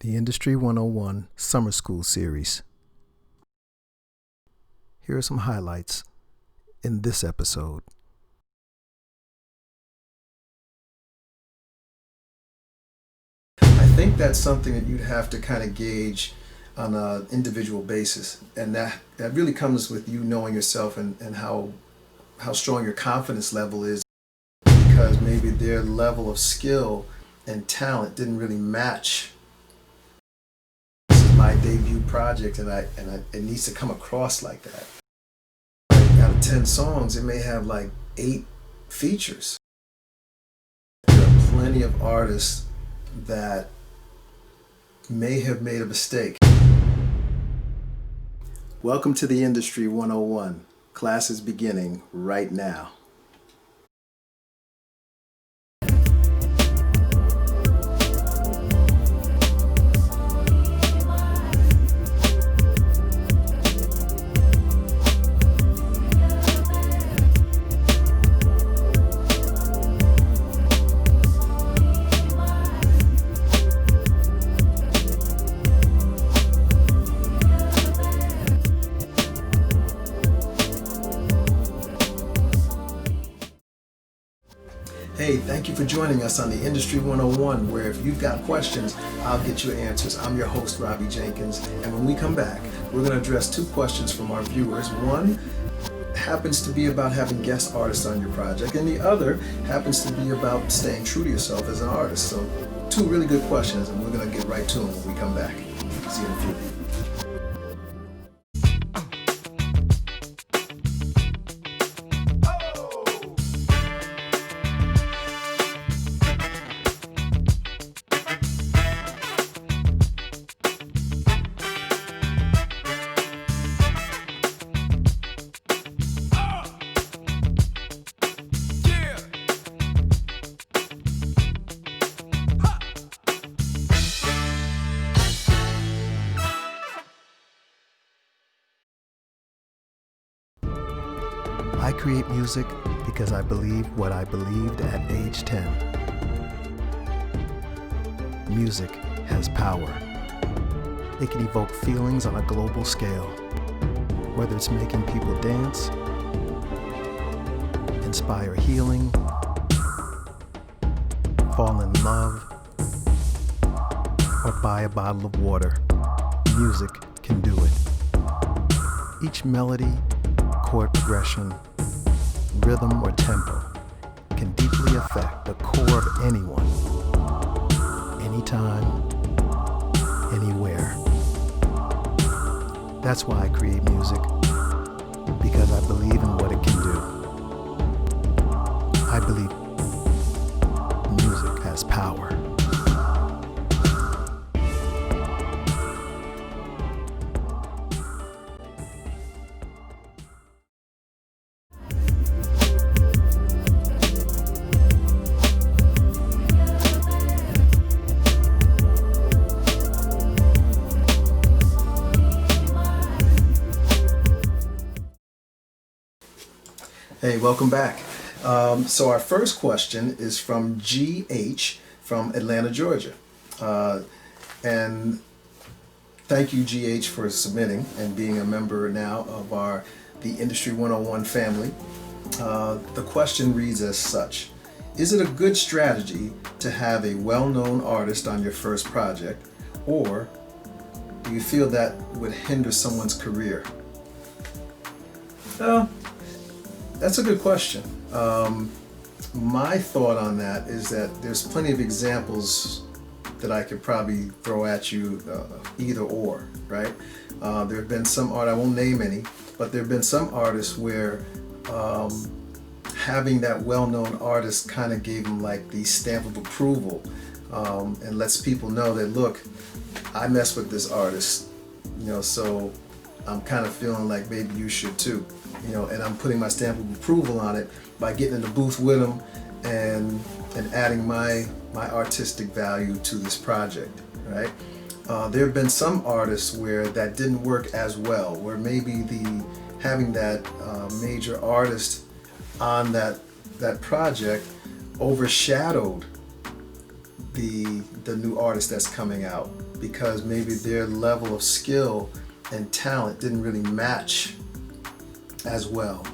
the Industry 101 Summer School Series. Here are some highlights in this episode. I think that's something that you'd have to kind of gauge on an individual basis, and that really comes with you knowing yourself and how strong your confidence level is, because maybe their level of skill and talent didn't really match. This is my debut project, and it needs to come across like that. Out of 10 songs, it may have like 8 features. There are plenty of artists that may have made a mistake. Welcome to the Industry 101. Class is beginning right now. Hey, thank you for joining us on the Industry 101, where if you've got questions, I'll get you answers. I'm your host, Robbie Jenkins, and when we come back, we're going to address 2 questions from our viewers. One happens to be about having guest artists on your project, and the other happens to be about staying true to yourself as an artist. So 2 really good questions, and we're going to get right to them when we come back. See you in a few. I create music because I believe what I believed at age 10. Music has power. It can evoke feelings on a global scale, whether it's making people dance, inspire healing, fall in love, or buy a bottle of water. Music can do it. Each melody, chord progression, rhythm, or tempo can deeply affect the core of anyone, anytime, anywhere. That's why I create music, because I believe in what it can do. I believe music has power. Hey, welcome back. So our first question is from GH from Atlanta, Georgia. And thank you, GH, for submitting and being a member now of the Industry 101 family. The question reads as such: is it a good strategy to have a well-known artist on your first project, or do you feel that would hinder someone's career? That's a good question. My thought on that is that there's plenty of examples that I could probably throw at you, either or, right? There have been some art, I won't name any, but there have been some artists where having that well-known artist kind of gave them like the stamp of approval, and lets people know that, look, I mess with this artist, so I'm kind of feeling like maybe you should too. And I'm putting my stamp of approval on it by getting in the booth with them and adding my artistic value to this project, right? There have been some artists where that didn't work as well, where maybe having that major artist on that project overshadowed the new artist that's coming out, because maybe their level of skill and talent didn't really match as well.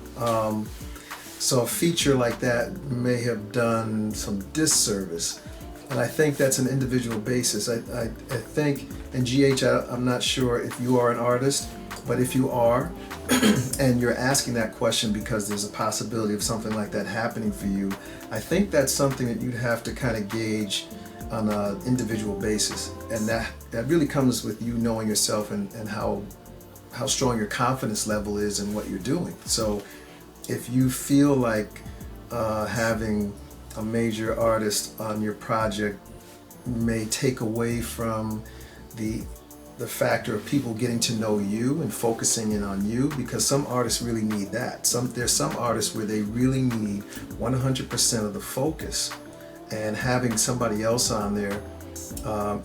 So a feature like that may have done some disservice. And I think that's an individual basis. I think, and GH, I'm not sure if you are an artist, but if you are, and you're asking that question because there's a possibility of something like that happening for you, I think that's something that you'd have to kind of gauge on an individual basis. And that really comes with you knowing yourself and how strong your confidence level is in what you're doing. So if you feel like having a major artist on your project may take away from the factor of people getting to know you and focusing in on you, because some artists really need that. There's some artists where they really need 100% of the focus, and having somebody else on there,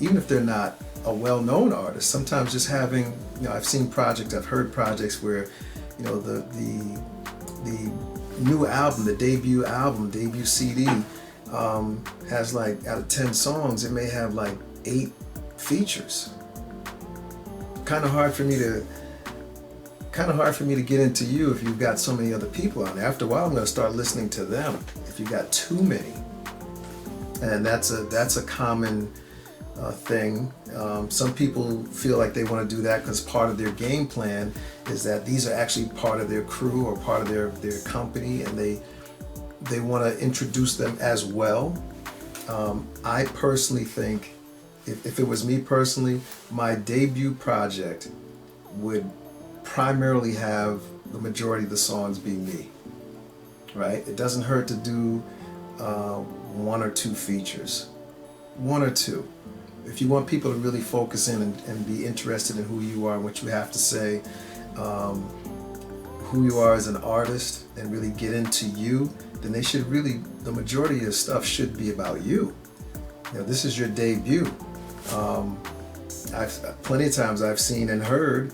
even if they're not a well-known artist, sometimes just having, I've heard projects where, the new album, the debut CD, has like, out of 10 songs, it may have like 8 features. Kind of hard for me to get into you if you've got so many other people on there. After a while, I'm going to start listening to them if you've got too many. And that's a common thing. Some people feel like they want to do that because part of their game plan is that these are actually part of their crew or part of their company, and they want to introduce them as well. I personally think, if it was me personally, my debut project would primarily have the majority of the songs be me, right? It doesn't hurt to do 1 or 2 features, 1 or 2. If you want people to really focus in and be interested in who you are and what you have to say, who you are as an artist, and really get into you, then the majority of your stuff should be about you. This is your debut. Plenty of times I've seen and heard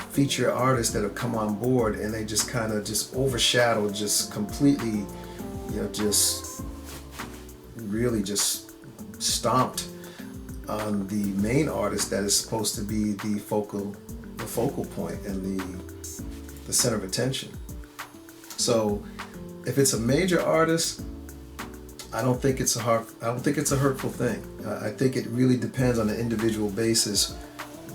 feature artists that have come on board, and they just kind of just overshadow, just completely, just really just stomped on the main artist that is supposed to be the focal point and the center of attention. So if it's a major artist, I don't think it's a hurtful thing. I think it really depends on an individual basis,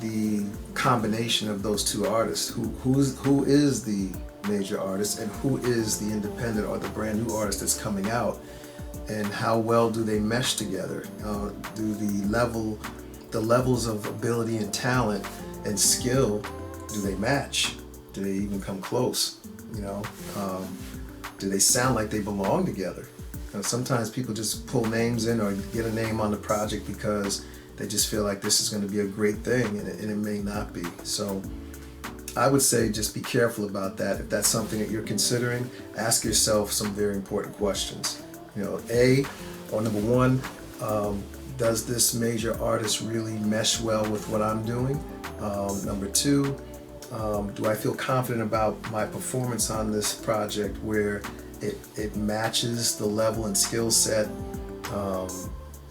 the combination of those two artists. Who is the major artist and who is the independent or the brand new artist that's coming out, and how well do they mesh together? Do the levels of ability and talent and skill, do they match? Do they even come close? Do they sound like they belong together? Sometimes people just pull names in or get a name on the project because they just feel like this is going to be a great thing, and it may not be. So I would say just be careful about that. If that's something that you're considering, ask yourself some very important questions. Number one, does this major artist really mesh well with what I'm doing? Number 2, do I feel confident about my performance on this project where it matches the level and skill set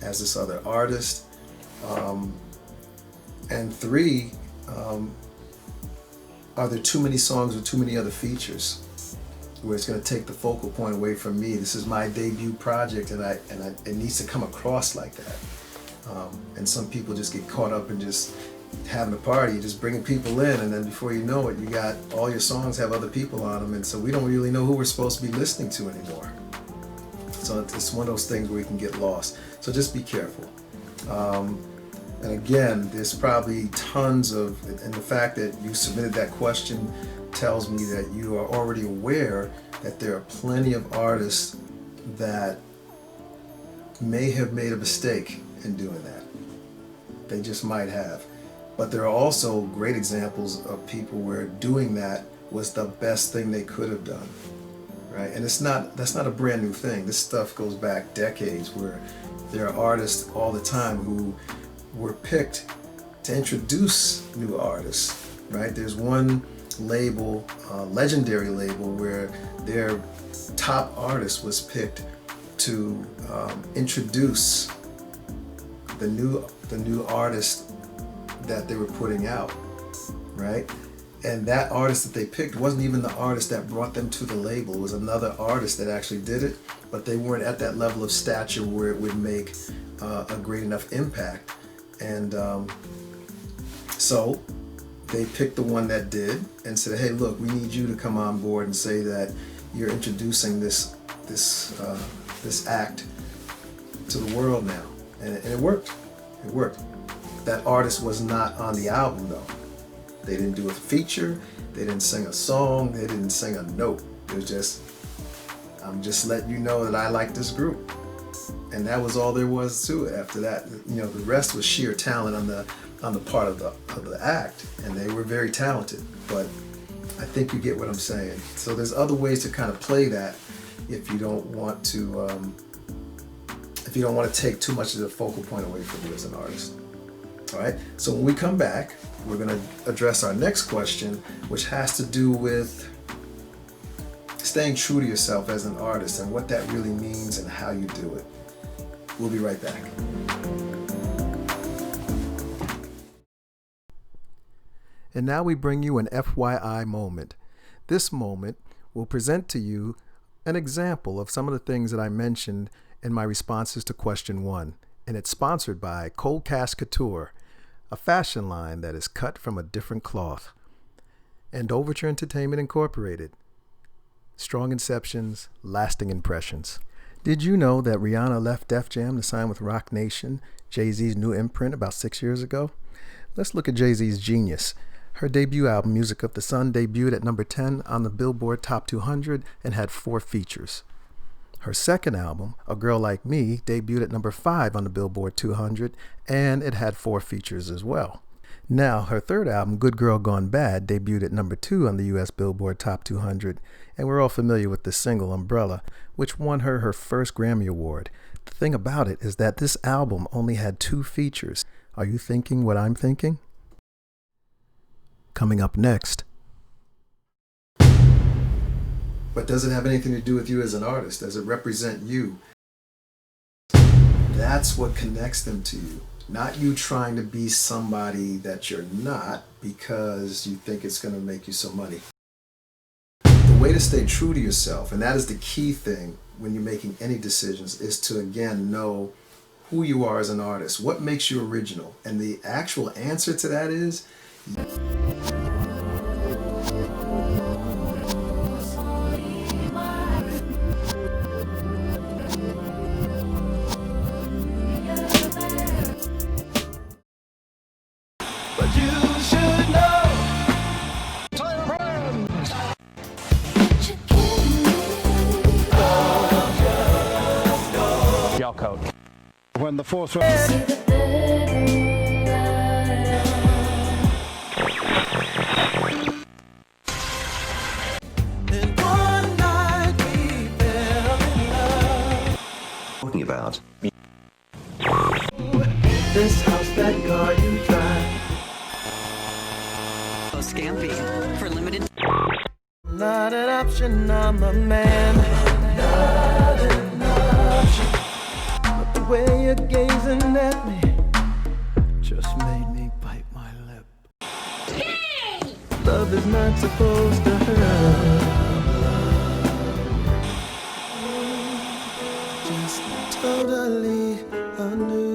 as this other artist? And 3, are there too many songs or too many other features where it's going to take the focal point away from me? This is my debut project, and it needs to come across like that. And some people just get caught up in just having a party, just bringing people in, and then before you know it, you got all your songs have other people on them, and so we don't really know who we're supposed to be listening to anymore. So it's one of those things where you can get lost. So just be careful. And again, there's probably tons of, and the fact that you submitted that question tells me that you are already aware that there are plenty of artists that may have made a mistake in doing that. They just might have. But there are also great examples of people where doing that was the best thing they could have done, right? And that's not a brand new thing. This stuff goes back decades, where there are artists all the time who were picked to introduce new artists, right? There's one label, legendary label, where their top artist was picked to introduce the new artist that they were putting out, right? And that artist that they picked wasn't even the artist that brought them to the label. It was another artist that actually did it, but they weren't at that level of stature where it would make a great enough impact. And so they picked the one that did and said, hey, look, we need you to come on board and say that you're introducing this act to the world now. And it worked. It worked. That artist was not on the album though. They didn't do a feature, they didn't sing a song, they didn't sing a note. It was just, I'm just letting you know that I like this group. And that was all there was to it. After that, you know, the rest was sheer talent on the part of the act, and they were very talented. But I think you get what I'm saying. So there's other ways to kind of play that if you don't want to take too much of the focal point away from you as an artist. All right, so when we come back, we're going to address our next question, which has to do with staying true to yourself as an artist and what that really means and how you do it. We'll be right back. And now we bring you an FYI moment. This moment will present to you an example of some of the things that I mentioned in my responses to question 1. And it's sponsored by Cold Cast Couture, a fashion line that is cut from a different cloth, and Overture Entertainment Incorporated. Strong inceptions, lasting impressions. Did you know that Rihanna left Def Jam to sign with Roc Nation, Jay-Z's new imprint, about 6 years ago? Let's look at Jay-Z's genius. Her debut album, Music of the Sun, debuted at number 10 on the Billboard Top 200 and had 4 features. Her second album, A Girl Like Me, debuted at number 5 on the Billboard 200, and it had 4 features as well. Now, her third album, Good Girl Gone Bad, debuted at number 2 on the U.S. Billboard Top 200, and we're all familiar with the single Umbrella, which won her her first Grammy Award. The thing about it is that this album only had 2 features. Are you thinking what I'm thinking? Coming up next. But does it have anything to do with you as an artist? Does it represent you? That's what connects them to you. Not you trying to be somebody that you're not because you think it's going to make you some money. The way to stay true to yourself, and that is the key thing when you're making any decisions, is to again know who you are as an artist. What makes you original? And the actual answer to that is when the fourth round. Talking about this house, that car you drive. Scampy for limited. Not an option, I'm a man. Not an option. But the way you're gazing at me just made me bite my lip. Hey! Love is not supposed to hurt. Just totally anew.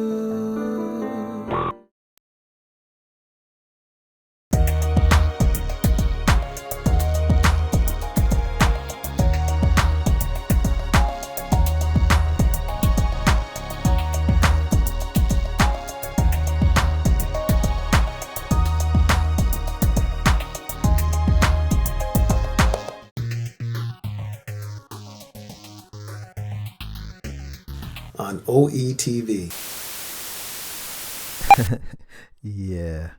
On OETV. Yeah.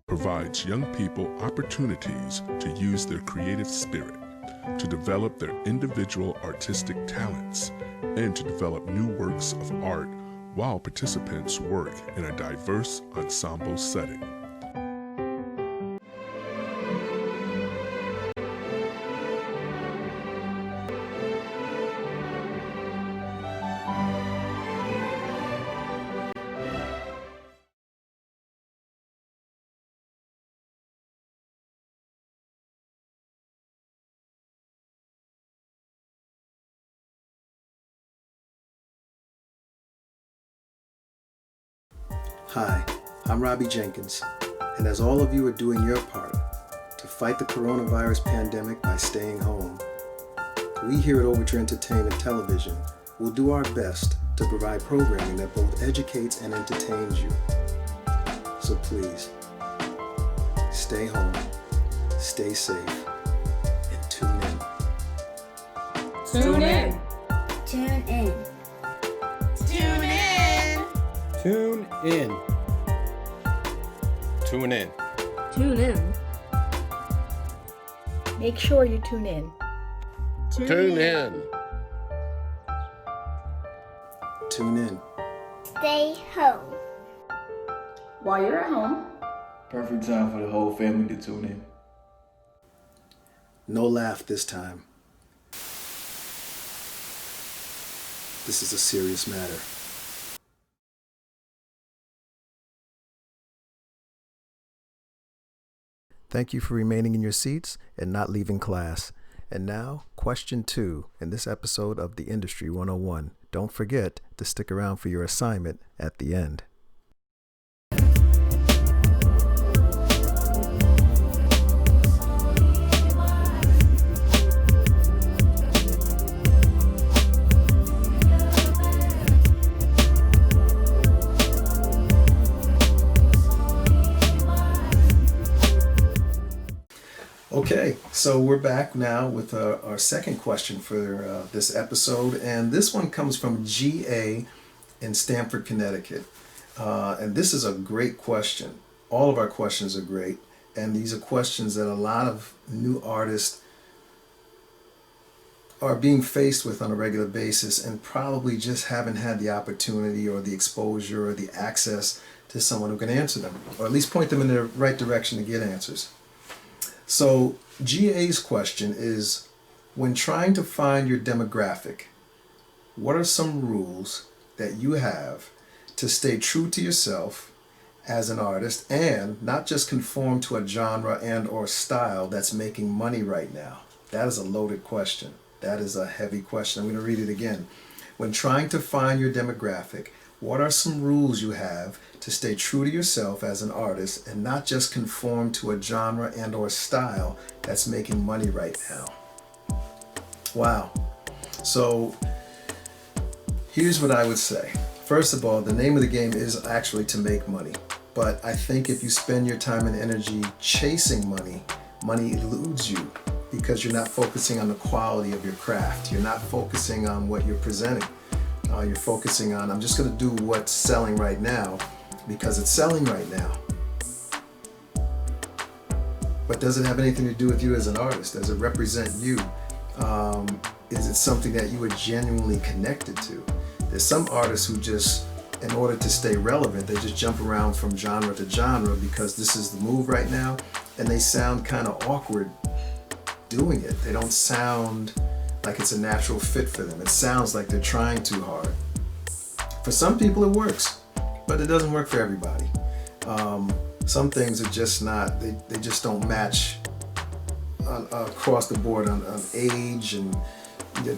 Provides young people opportunities to use their creative spirit, to develop their individual artistic talents, and to develop new works of art while participants work in a diverse ensemble setting. Hi, I'm Robbie Jenkins, and as all of you are doing your part to fight the coronavirus pandemic by staying home, we here at Overture Entertainment Television will do our best to provide programming that both educates and entertains you. So please, stay home, stay safe, and tune in. Tune in. Tune in. Tune in. Tune in. Tune in. Tune in. Make sure you tune in. Tune in. Tune in. Stay home. While you're at home, Perfect time for the whole family to tune in. No laugh this time. This is a serious matter. Thank you for remaining in your seats and not leaving class. And now, question 2 in this episode of the Industry 101. Don't forget to stick around for your assignment at the end. Okay, so we're back now with our second question for this episode, and this one comes from GA in Stamford, Connecticut. And this is a great question. All of our questions are great, and these are questions that a lot of new artists are being faced with on a regular basis and probably just haven't had the opportunity or the exposure or the access to someone who can answer them, or at least point them in the right direction to get answers. So GA's question is, when trying to find your demographic, what are some rules that you have to stay true to yourself as an artist and not just conform to a genre and or style that's making money right now? That is a loaded question. That is a heavy question. I'm going to read it again. When trying to find your demographic, what are some rules you have to stay true to yourself as an artist and not just conform to a genre and or style that's making money right now? Wow. So here's what I would say. First of all, the name of the game is actually to make money. But I think if you spend your time and energy chasing money, money eludes you because you're not focusing on the quality of your craft. You're not focusing on what you're presenting. You're focusing on, I'm just going to do what's selling right now because it's selling right now. But does it have anything to do with you as an artist? Does it represent you? Is it something that you are genuinely connected to? There's some artists who just, in order to stay relevant, they just jump around from genre to genre because this is the move right now, and they sound kind of awkward doing it. They don't sound like it's a natural fit for them. It sounds like they're trying too hard. For some people it works, but it doesn't work for everybody. Some things are just not, they just don't match across the board on age and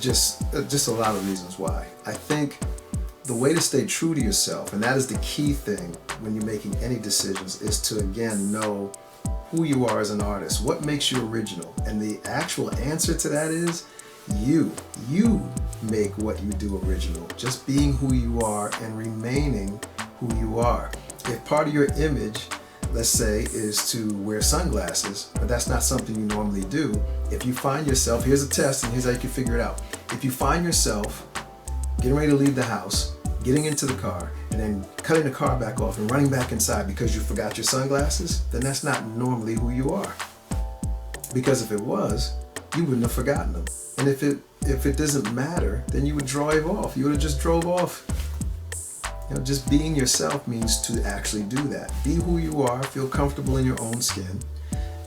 just a lot of reasons why. I think the way to stay true to yourself, and that is the key thing when you're making any decisions, is to again know who you are as an artist. What makes you original? And the actual answer to that is you make what you do original. Just being who you are and remaining who you are. If part of your image, let's say, is to wear sunglasses, but that's not something you normally do, if you find yourself, here's a test and here's how you can figure it out. If you find yourself getting ready to leave the house, getting into the car, and then cutting the car back off and running back inside because you forgot your sunglasses, then that's not normally who you are. Because if it was, you wouldn't have forgotten them. And if it doesn't matter, then you would drive off. You would have just drove off. You know, just being yourself means to actually do that. Be who you are, feel comfortable in your own skin,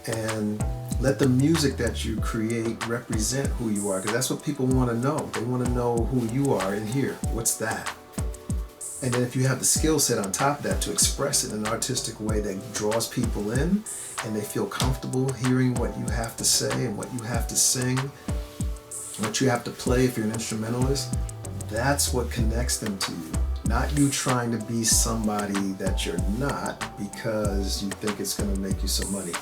and let the music that you create represent who you are, because that's what people want to know. They want to know who you are in here. What's that? And then if you have the skill set on top of that to express it in an artistic way that draws people in and they feel comfortable hearing what you have to say and what you have to sing, what you have to play if you're an instrumentalist, that's what connects them to you. Not you trying to be somebody that you're not because you think it's going to make you some money.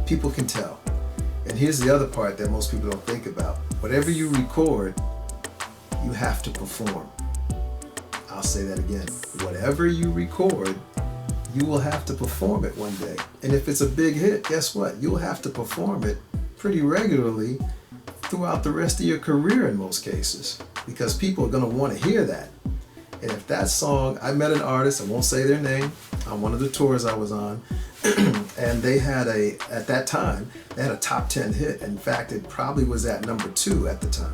People can tell. And here's the other part that most people don't think about. Whatever you record, you have to perform. I'll say that again. Whatever you record, you will have to perform it one day. And if it's a big hit, guess what? You'll have to perform it pretty regularly throughout the rest of your career in most cases, because people are going to want to hear that. And if that song, I met an artist, I won't say their name, on one of the tours I was on, and they had at that time, they had a top 10 hit. In fact, it probably was at number 2 at the time.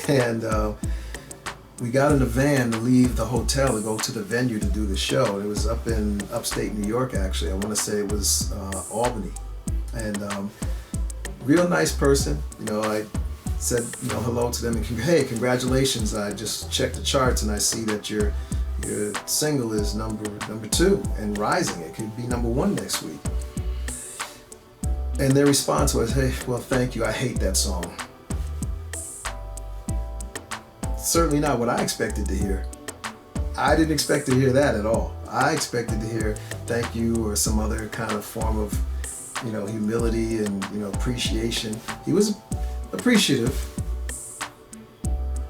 And we got in a van to leave the hotel to go to the venue to do the show. It was up in upstate New York, actually. I want to say it was Albany. And real nice person. You know, I said, you know, hello to them and hey, congratulations. I just checked the charts and I see that your single is number 2 and rising. It could be number 1 next week. And their response was, hey, well, thank you. I hate that song. Certainly not what I expected to hear. I didn't expect to hear that at all. I expected to hear thank you or some other kind of form of, you know, humility and, you know, appreciation. He was appreciative,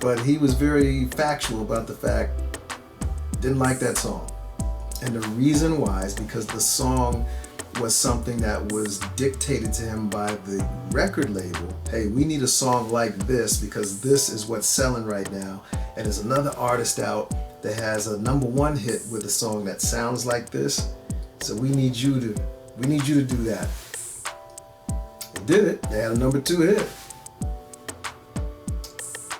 but he was very factual about the fact didn't like that song. And the reason why is because the song was something that was dictated to him by the record label. Hey, we need a song like this because this is what's selling right now. And there's another artist out that has a number 1 hit with a song that sounds like this. So we need you to do that. They did it. They had a number 2 hit.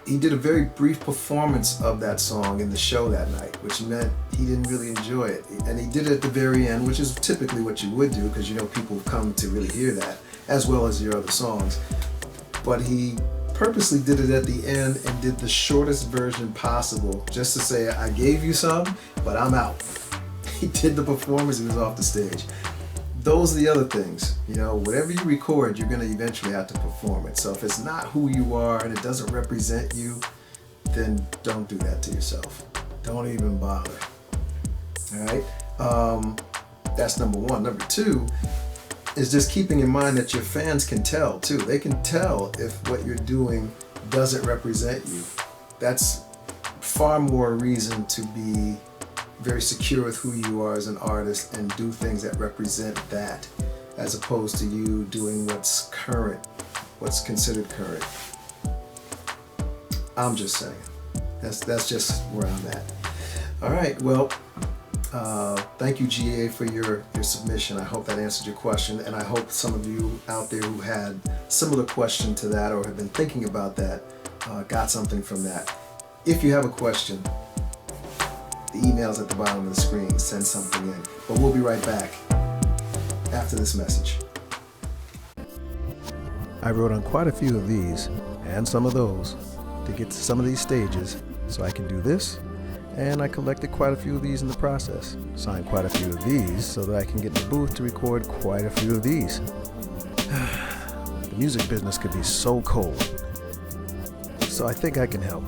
He did a very brief performance of that song in the show that night, which meant he didn't really enjoy it. And he did it at the very end, which is typically what you would do because you know people come to really hear that, as well as your other songs. But he purposely did it at the end and did the shortest version possible just to say, I gave you some, but I'm out. He did the performance and was off the stage. Those are the other things, you know, whatever you record, you're going to eventually have to perform it. So if it's not who you are and it doesn't represent you, then don't do that to yourself. Don't even bother. All right. That's number 1. Number 2 is just keeping in mind that your fans can tell too. They can tell if what you're doing doesn't represent you. That's far more reason to be very secure with who you are as an artist and do things that represent that, as opposed to you doing what's current, what's considered current. I'm just saying. That's just where I'm at. All right, well, thank you, GA, for your submission. I hope that answered your question, and I hope some of you out there who had similar question to that or have been thinking about that got something from that. If you have a question, the email's at the bottom of the screen. Send something in. But we'll be right back after this message. I wrote on quite a few of these and some of those to get to some of these stages so I can do this, and I collected quite a few of these in the process. Signed quite a few of these so that I can get in the booth to record quite a few of these. The music business could be so cold, so I think I can help.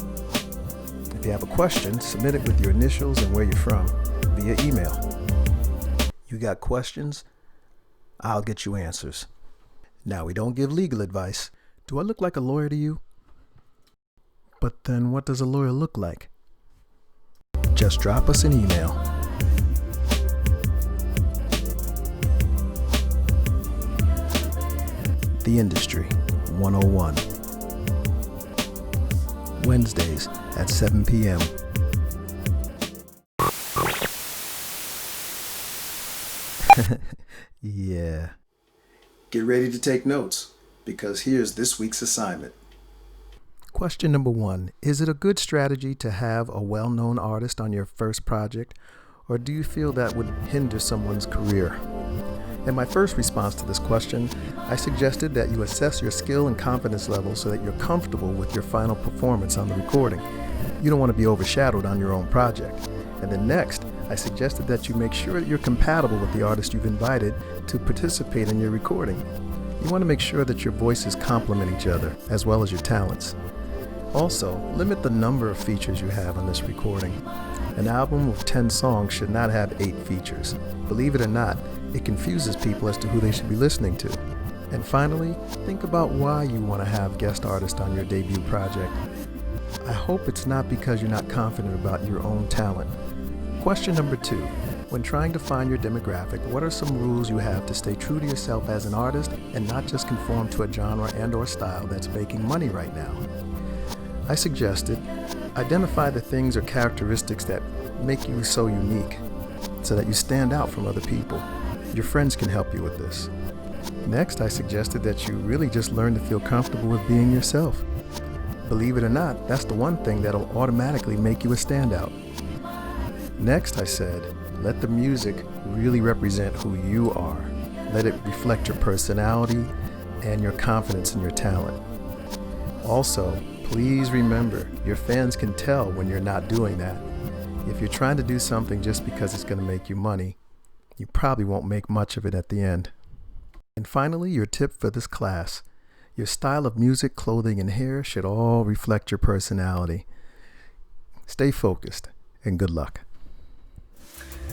If you have a question, submit it with your initials and where you're from via email. You got questions? I'll get you answers. Now, we don't give legal advice. Do I look like a lawyer to you? But then what does a lawyer look like? Just drop us an email. The Industry 101. Wednesdays at 7 p.m. Yeah. Get ready to take notes, because here's this week's assignment. Question number 1. Is it a good strategy to have a well-known artist on your first project, or do you feel that would hinder someone's career? In my first response to this question, I suggested that you assess your skill and confidence level so that you're comfortable with your final performance on the recording. You don't want to be overshadowed on your own project. And then next, I suggested that you make sure that you're compatible with the artist you've invited to participate in your recording. You want to make sure that your voices complement each other, as well as your talents. Also, limit the number of features you have on this recording. An album with 10 songs should not have 8 features. Believe it or not, it confuses people as to who they should be listening to. And finally, think about why you want to have guest artists on your debut project. I hope it's not because you're not confident about your own talent. Question number 2. When trying to find your demographic, what are some rules you have to stay true to yourself as an artist and not just conform to a genre and/or style that's making money right now? I suggested identify the things or characteristics that make you so unique so that you stand out from other people. Your friends can help you with this. Next, I suggested that you really just learn to feel comfortable with being yourself. Believe it or not, that's the one thing that'll automatically make you a standout. Next, I said, let the music really represent who you are. Let it reflect your personality and your confidence in your talent. Also, please remember, your fans can tell when you're not doing that. If you're trying to do something just because it's going to make you money, you probably won't make much of it at the end. And finally, your tip for this class. Your style of music, clothing, and hair should all reflect your personality. Stay focused, and good luck.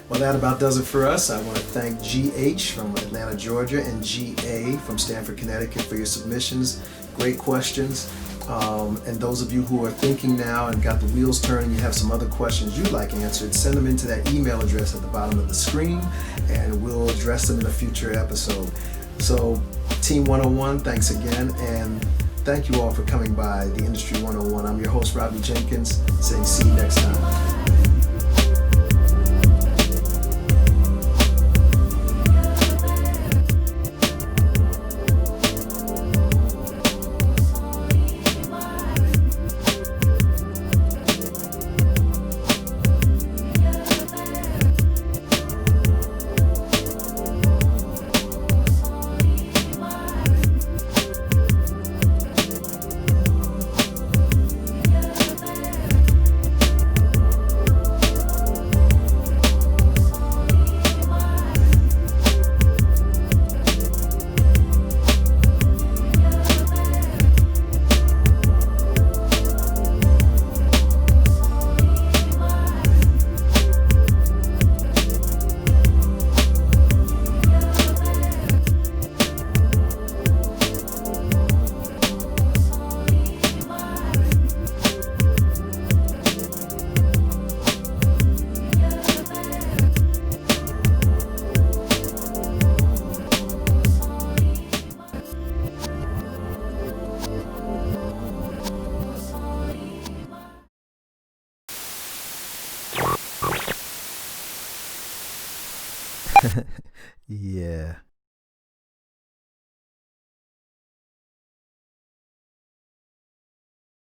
Well, that about does it for us. I want to thank GH from Atlanta, Georgia, and GA from Stamford, Connecticut for your submissions. Great questions. And those of you who are thinking now and got the wheels turning, you have some other questions you'd like answered, send them into that email address at the bottom of the screen, and we'll address them in a future episode. So, Team 101, thanks again, and thank you all for coming by the Industry 101. I'm your host, Robbie Jenkins, saying see you next time. Yeah.